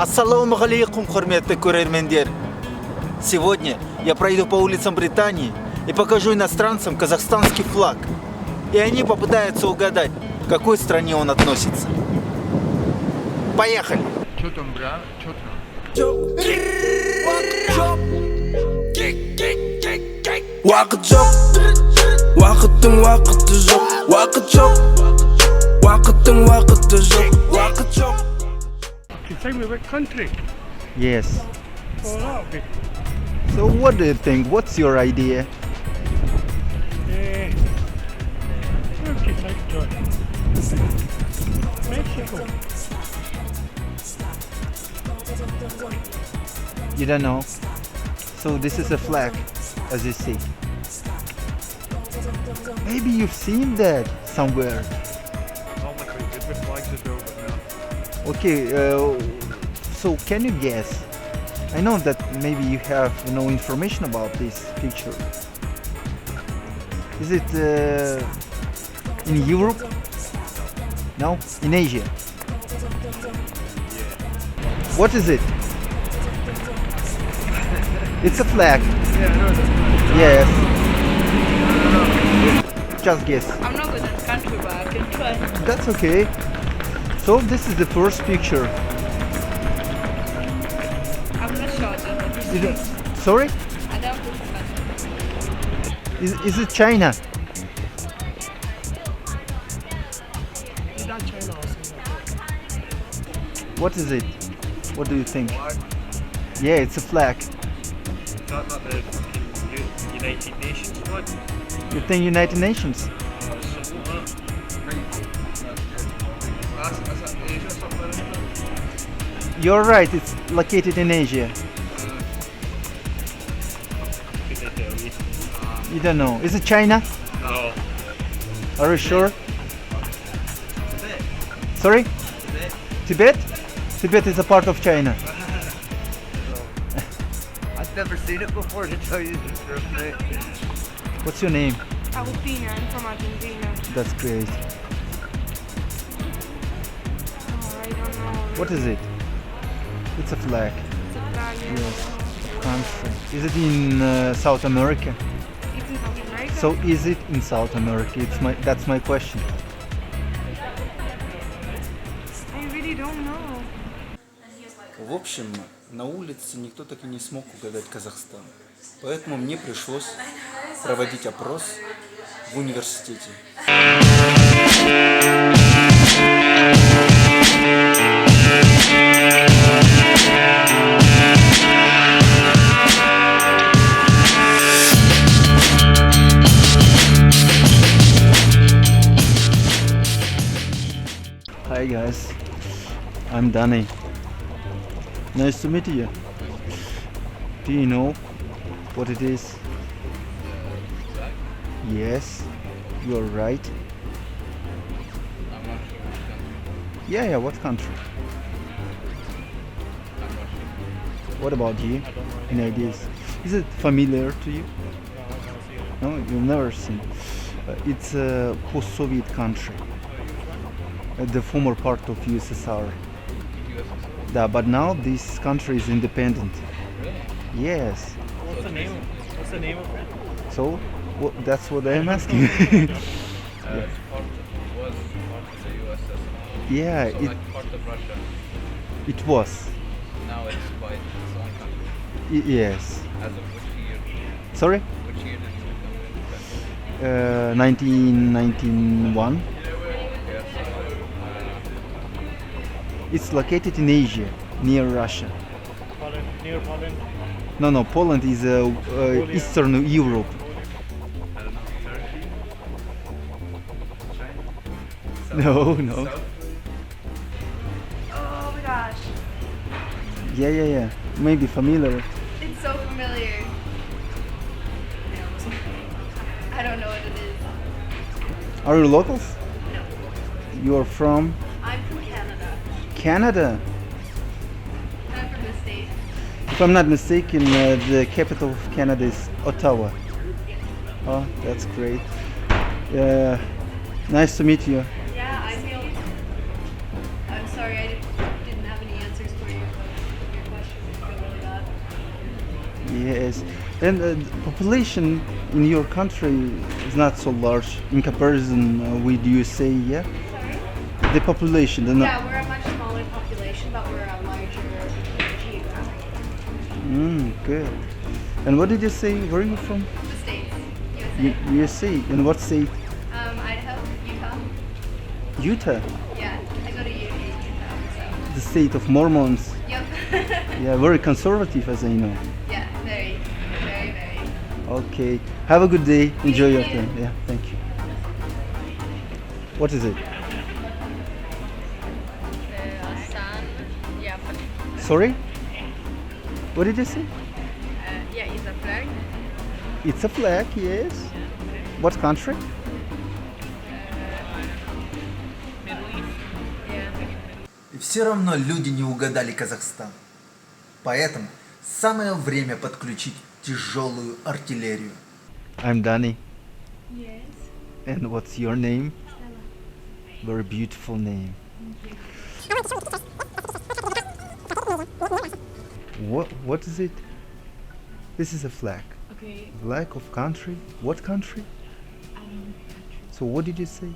Ассаламу алейкум, хурметты көрермендер. Сегодня я пройду по улицам Британии и покажу иностранцам казахстанский флаг. И они попытаются угадать, к какой стране он относится. Поехали! Что там, бра? Что там? Вақыт жоқ, уақыттың уақыты жоқ. Вақыт жоқ, уақыттың уақыты жоқ. Вақыт жоқ. Can you tell me what country? Yes. Oh, that'll be. So what do you think? What's your idea? Turkey, like John. Mexico. You don't know? So this is a flag, as you see. Maybe you've seen that somewhere. I'm not very good with flags as well, but no. Okay, so can you guess? I know that maybe you have no information about this picture. Is it in Europe? No? In Asia? What is it? It's a flag. Yes. Just guess. I'm not good at country, but I can try. That's okay. So this is the first picture. I'm not sure. You don't- Sorry? I don't think it's country. Is it China? Is that China or Singapore? What is it? What do you think? Yeah, it's a flag. Not the United Nations one. You think United Nations? You're right, it's located in Asia. You don't know. Is it China? No. Are you sure? Sorry? Tibet? Tibet is a part of China. I've never seen it before, to tell you the truth, mate. What's your name? Agustina, I'm from Argentina. That's great. Oh, I don't know. What is it? It's a flag. It's a flag. Yes. Country. Is it in South America? It's in South America. So is it in South America? That's my question. I really don't know. В общем, на улице никто так и не смог угадать Казахстан. Поэтому мне пришлось проводить опрос в университете. Hi guys, I'm Danny. Nice to meet you. Do you know what it is? Yes, you're right. Yeah, what country? What about you? Any ideas? Is it familiar to you? No, you've never seen. It's a post-Soviet country, the former part of USSR. Yeah, but now this country is independent. Yes. What's the name? What's the name of it? So that's what I'm asking. Was part of the USSR. Yeah, So like part of Russia. it was. Now it's by its own country. Yes. As of which year? Sorry? Which year did it become independent? 1991. Yes. It's located in Asia, near Russia. Poland, near Poland. No, Poland is Eastern Europe. I don't know. Turkey? China? No. South? Oh my gosh. Yeah. Maybe familiar. It's so familiar. I don't know what it is. Are you locals? No. You're from I'm from Canada. Canada. I'm from the States. If I'm not mistaken, the capital of Canada is Ottawa. Oh, that's great. Nice to meet you. Yeah, I feel. I'm sorry, I didn't have any answers for you. Yes, and population in your country is not so large in comparison with USA. Yeah, Sorry? the population. The Yeah, we're a much smaller population, but we're a larger geographically. Good. And what did you say? Where are you from? The States, USA. USA. And what state? Idaho, Utah. Utah. Yeah, I go to Utah, The state of Mormons. so. Yep. Yeah, very conservative, as I know. Yeah, very, very, very. Okay. Have a good day. Enjoy your Thank you. time. Yeah, thank you. What is it? Sorry? What did you say? Yeah, it's a flag. It's a flag, yes. What country? И все равно люди не угадали Казахстан. Поэтому самое время подключить тяжелую артиллерию. I'm Danny. Yes. And what's your name? Very beautiful name. What is it? This is a flag. Okay, Flag of country? What country? I don't know the country. So what did you say?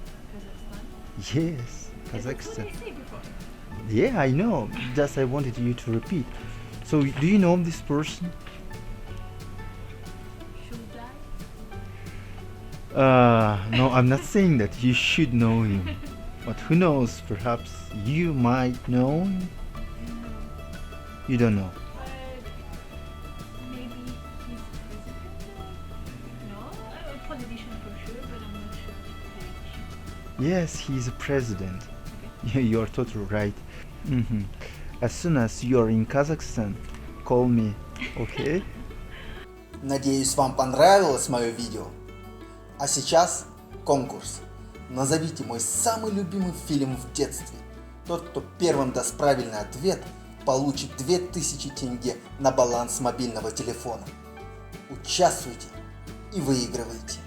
Kazakhstan. Yes, That's what Kazakhstan. I said before. Yeah, I know. Just I wanted you to repeat. So do you know this person? Should I? No, I'm not saying that you should know him. But who knows, perhaps you might know him? You don't know. But maybe he's president? No, a politician for sure, but I'm not sure which. Yes, he's a president. You're totally right. As soon as you're in Kazakhstan, call me, okay? Надеюсь, вам понравилось мое видео. А сейчас конкурс. Назовите мой самый любимый фильм в детстве. Тот, кто первым даст правильный ответ, получит 2000 тенге на баланс мобильного телефона. Участвуйте и выигрывайте.